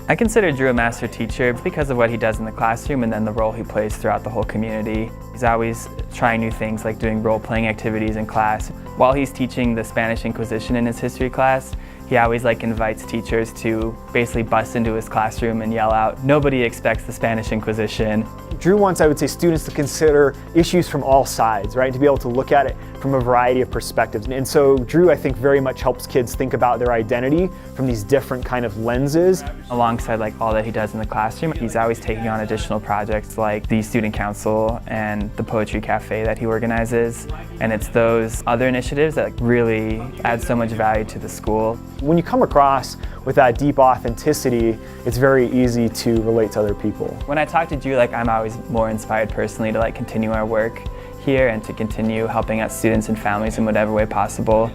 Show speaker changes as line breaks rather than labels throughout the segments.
I consider Drew a master teacher because of what he does in the classroom and then the role he plays throughout the whole community. He's always trying new things like doing role-playing activities in class. While he's teaching the Spanish Inquisition in his history class, he always invites teachers to basically bust into his classroom and yell out, "Nobody expects the Spanish Inquisition."
Drew wants, I would say, students to consider issues from all sides, right? To be able to look at it from a variety of perspectives. And so Drew, I think, very much helps kids think about their identity from these different kind of lenses.
Alongside all that he does in the classroom, he's always taking on additional projects like the student council and the poetry cafe that he organizes. And it's those other initiatives that really add so much value to the school.
When you come across with that deep authenticity, it's very easy to relate to other people.
When I talk to Drew, I'm always more inspired personally to continue our work here and to continue helping out students and families in whatever way possible.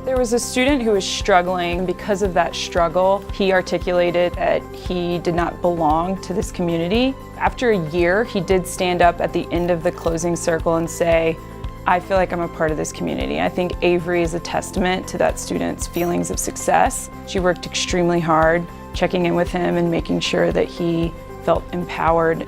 There was a student who was struggling. Because of that struggle, he articulated that he did not belong to this community. After a year, he did stand up at the end of the closing circle and say, "I feel like I'm a part of this community." I think Avery is a testament to that student's feelings of success. She worked extremely hard, checking in with him and making sure that he felt empowered.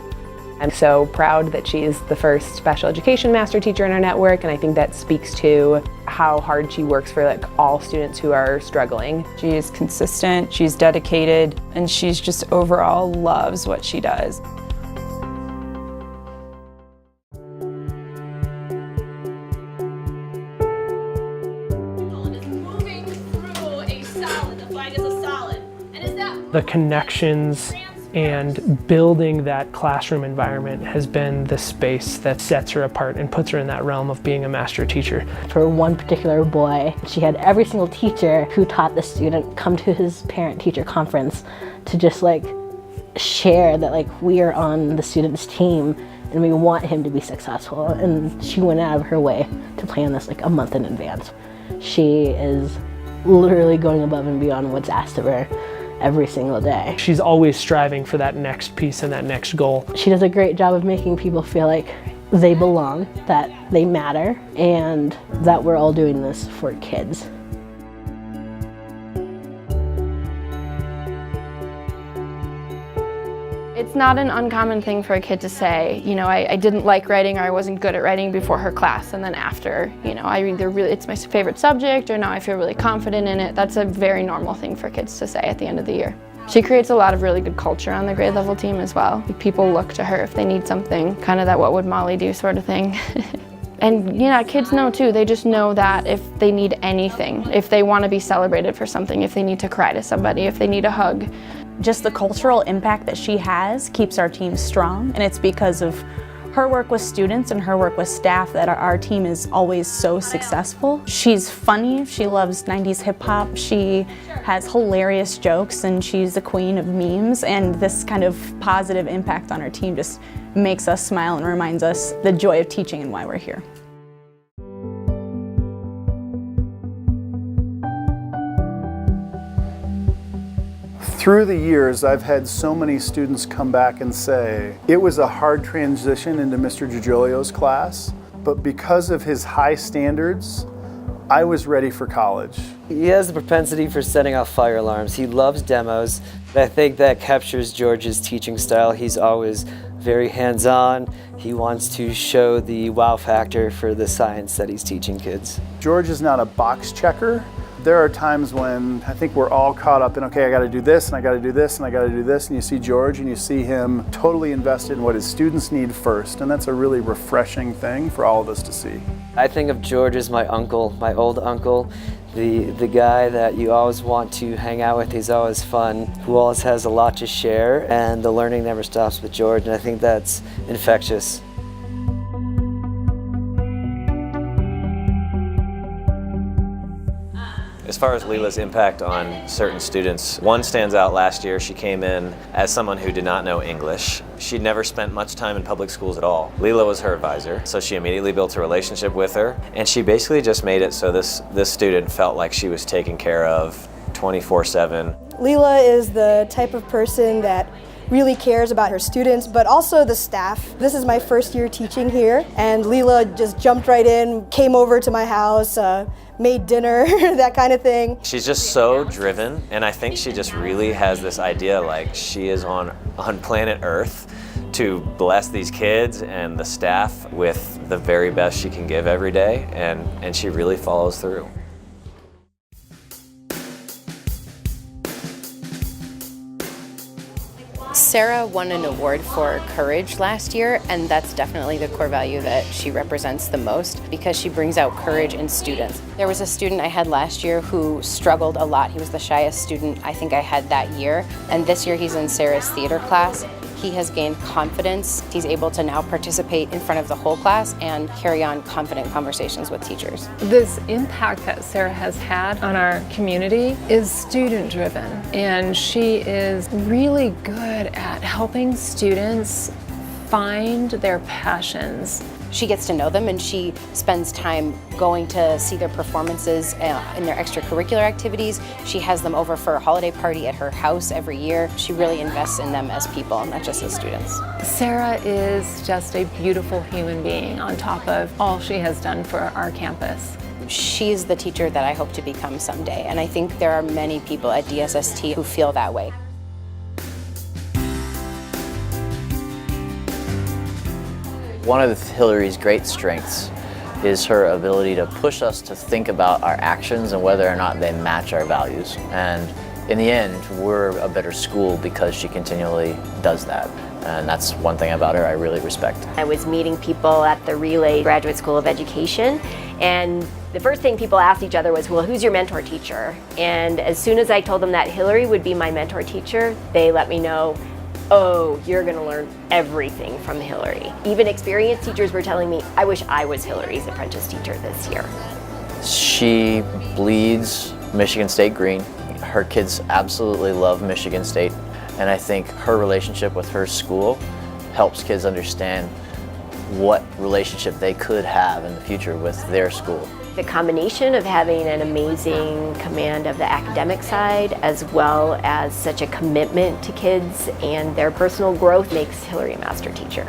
I'm so proud that she's the first special education master teacher in our network, and I think that speaks to how hard she works for all students who are struggling.
She is consistent, she's dedicated, and she's just overall loves what she does.
The connections and building that classroom environment has been the space that sets her apart and puts her in that realm of being a master teacher.
For one particular boy, she had every single teacher who taught the student come to his parent-teacher conference to just share that we are on the student's team and we want him to be successful. And she went out of her way to plan this a month in advance. She is literally going above and beyond what's asked of her every single day.
She's always striving for that next piece and that next goal.
She does a great job of making people feel like they belong, that they matter, and that we're all doing this for kids.
It's not an uncommon thing for a kid to say, I didn't like writing or I wasn't good at writing before her class, and then after, it's my favorite subject, or now I feel really confident in it. That's a very normal thing for kids to say at the end of the year. She creates a lot of really good culture on the grade level team as well. People look to her if they need something, kind of that what would Molly do sort of thing. And kids know too, they just know that if they need anything, if they want to be celebrated for something, if they need to cry to somebody, if they need a hug.
Just the cultural impact that she has keeps our team strong, and it's because of her work with students and her work with staff that our team is always so successful. She's funny, she loves 90s hip hop, she has hilarious jokes, and she's the queen of memes, and this kind of positive impact on our team just makes us smile and reminds us the joy of teaching and why we're here.
Through the years, I've had so many students come back and say, it was a hard transition into Mr. Giglio's class, but because of his high standards, I was ready for college.
He has the propensity for setting off fire alarms. He loves demos. I think that captures George's teaching style. He's always very hands-on. He wants to show the wow factor for the science that he's teaching kids.
George is not a box checker. There are times when I think we're all caught up in, okay, I gotta do this, and I gotta do this, and I gotta do this, and you see George and you see him totally invested in what his students need first, and that's a really refreshing thing for all of us to see.
I think of George as my uncle, my old uncle, the guy that you always want to hang out with. He's always fun, who always has a lot to share, and the learning never stops with George, and I think that's infectious.
As far as Leila's impact on certain students, one stands out last year. She came in as someone who did not know English. She'd never spent much time in public schools at all. Leila was her advisor, so she immediately built a relationship with her, and she basically just made it so this student felt like she was taken care of 24/7.
Leila is the type of person that really cares about her students, but also the staff. This is my first year teaching here, and Leila just jumped right in, came over to my house, made dinner, that kind of thing.
She's just so driven, and I think she just really has this idea like she is on planet Earth to bless these kids and the staff with the very best she can give every day, and she really follows through.
Sarah won an award for courage last year, and that's definitely the core value that she represents the most because she brings out courage in students. There was a student I had last year who struggled a lot. He was the shyest student I think I had that year, and this year he's in Sarah's theater class. He has gained confidence. He's able to now participate in front of the whole class and carry on confident conversations with teachers.
This impact that Sarah has had on our community is student-driven, and she is really good at helping students find their passions.
She gets to know them, and she spends time going to see their performances in their extracurricular activities. She has them over for a holiday party at her house every year. She really invests in them as people, not just as students.
Sarah is just a beautiful human being on top of all she has done for our campus.
She's the teacher that I hope to become someday, and I think there are many people at DSST who feel that way.
One of Hillary's great strengths is her ability to push us to think about our actions and whether or not they match our values. And in the end, we're a better school because she continually does that. And that's one thing about her I really respect.
I was meeting people at the Relay Graduate School of Education, and the first thing people asked each other was, well, who's your mentor teacher? And as soon as I told them that Hillary would be my mentor teacher, they let me know, oh, you're gonna learn everything from Hillary. Even experienced teachers were telling me, I wish I was Hillary's apprentice teacher this year.
She bleeds Michigan State green. Her kids absolutely love Michigan State, and I think her relationship with her school helps kids understand what relationship they could have in the future with their school.
The combination of having an amazing command of the academic side as well as such a commitment to kids and their personal growth makes Hillary a master teacher.